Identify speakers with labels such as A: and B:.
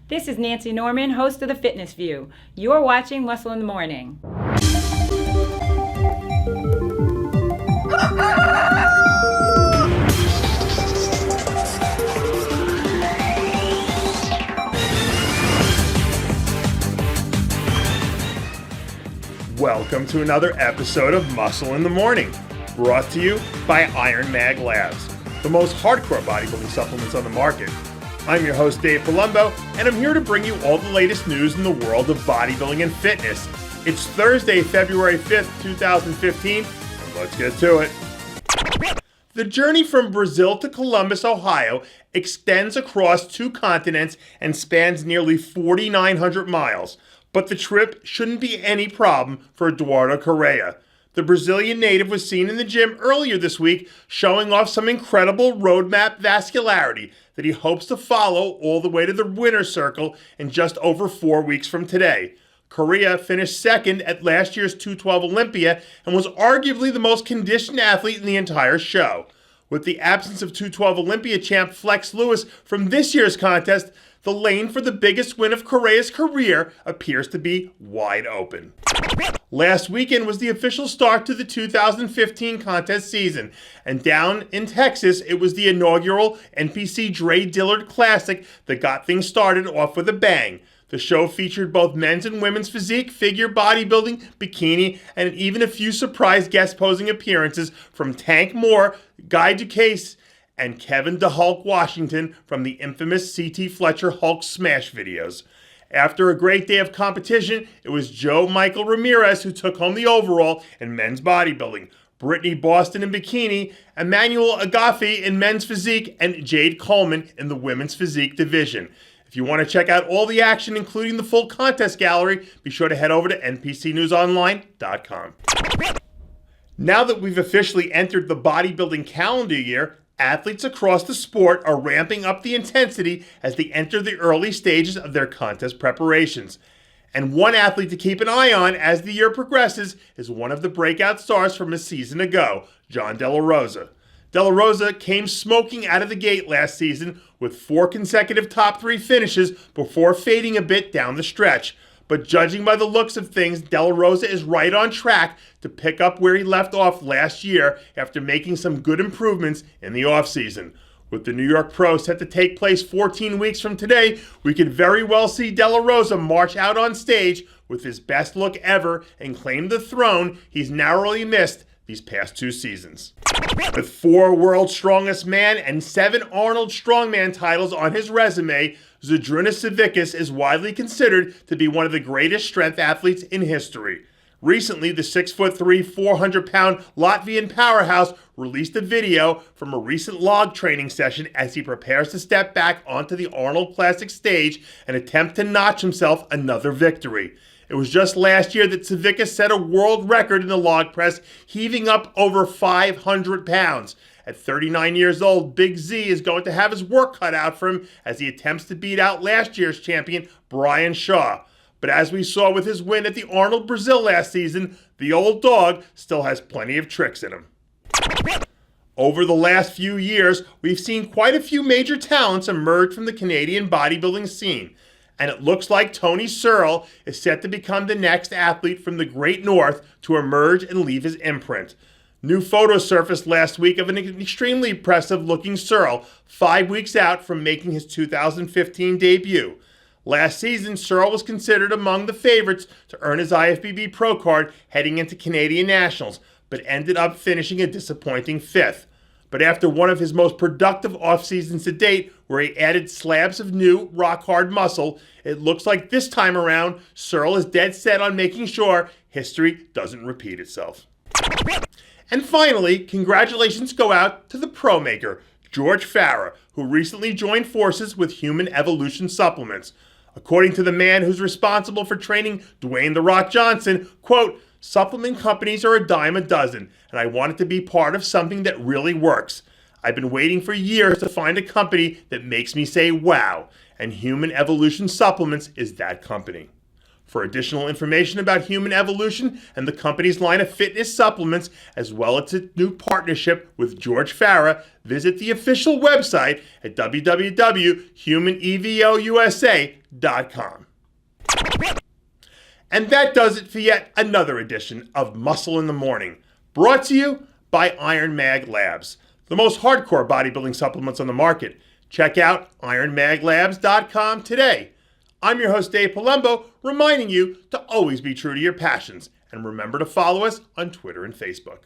A: This is Nancy Norman, host of The Fitness View. You're watching Muscle in the Morning.
B: Welcome to another episode of Muscle in the Morning, brought to you by Iron Mag Labs, the most hardcore bodybuilding supplements on the market. I'm your host, Dave Palumbo, and I'm here to bring you all the latest news in the world of bodybuilding and fitness. It's Thursday, February 5th, 2015, and let's get to it. The journey from Brazil to Columbus, Ohio, extends across 2 continents and spans nearly 4,900 miles. But the trip shouldn't be any problem for Eduardo Correa. The Brazilian native was seen in the gym earlier this week showing off some incredible roadmap vascularity that he hopes to follow all the way to the winner's circle in just over 4 weeks from today. Correa finished second at last year's 212 Olympia and was arguably the most conditioned athlete in the entire show. With the absence of 212 Olympia champ Flex Lewis from this year's contest, the lane for the biggest win of Correa's career appears to be wide open. Last weekend was the official start to the 2015 contest season, and down in Texas, it was the inaugural NPC Dillard Classic that got things started off with a bang. The show featured both men's and women's physique, figure bodybuilding, bikini, and even a few surprise guest posing appearances from Tank Moore, Guy Ducasse, and Kevin the Hulk Washington from the infamous C.T. Fletcher Hulk Smash videos. After a great day of competition, it was Joe Michael Ramirez who took home the overall in men's bodybuilding, Brittany Boston in bikini, Emmanuel Agafi in men's physique, and Jade Coleman in the women's physique division. If you want to check out all the action, including the full contest gallery, be sure to head over to npcnewsonline.com. Now that we've officially entered the bodybuilding calendar year, athletes across the sport are ramping up the intensity as they enter the early stages of their contest preparations. And one athlete to keep an eye on as the year progresses is one of the breakout stars from a season ago, John Delarosa. Delarosa came smoking out of the gate last season with 4 consecutive top 3 finishes before fading a bit down the stretch. But judging by the looks of things, Delarosa is right on track to pick up where he left off last year after making some good improvements in the offseason. With the New York Pro set to take place 14 weeks from today, we could very well see Delarosa march out on stage with his best look ever and claim the throne he's narrowly missed these past 2 seasons. With 4 World's Strongest Man and 7 Arnold Strongman titles on his resume, Zydrunas Savvickas is widely considered to be one of the greatest strength athletes in history. Recently, the 6'3", 400-pound Latvian powerhouse released a video from a recent log training session as he prepares to step back onto the Arnold Classic stage and attempt to notch himself another victory. It was just last year that Savickas set a world record in the log press, heaving up over 500 pounds. At 39 years old, Big Z is going to have his work cut out for him as he attempts to beat out last year's champion, Brian Shaw. But as we saw with his win at the Arnold Brazil last season, the old dog still has plenty of tricks in him. Over the last few years, we've seen quite a few major talents emerge from the Canadian bodybuilding scene. And it looks like Tony Searle is set to become the next athlete from the Great North to emerge and leave his imprint. New photos surfaced last week of an extremely impressive-looking Searle, 5 weeks out from making his 2015 debut. Last season, Searle was considered among the favorites to earn his IFBB Pro card heading into Canadian Nationals, but ended up finishing a disappointing 5th. But after one of his most productive off-seasons to date, where he added slabs of new, rock-hard muscle, it looks like this time around, Searle is dead set on making sure history doesn't repeat itself. And finally, congratulations go out to the pro maker, George Farah, who recently joined forces with Human Evolution Supplements. According to the man who's responsible for training Dwayne "The Rock" Johnson, quote, "Supplement companies are a dime a dozen, and I wanted to be part of something that really works. I've been waiting for years to find a company that makes me say, wow, and Human Evolution Supplements is that company." For additional information about human evolution and the company's line of fitness supplements, as well as its new partnership with George Farah, visit the official website at www.humanevousa.com. And that does it for yet another edition of Muscle in the Morning, brought to you by Iron Mag Labs, the most hardcore bodybuilding supplements on the market. Check out ironmaglabs.com today. I'm your host, Dave Palumbo, reminding you to always be true to your passions. And remember to follow us on Twitter and Facebook.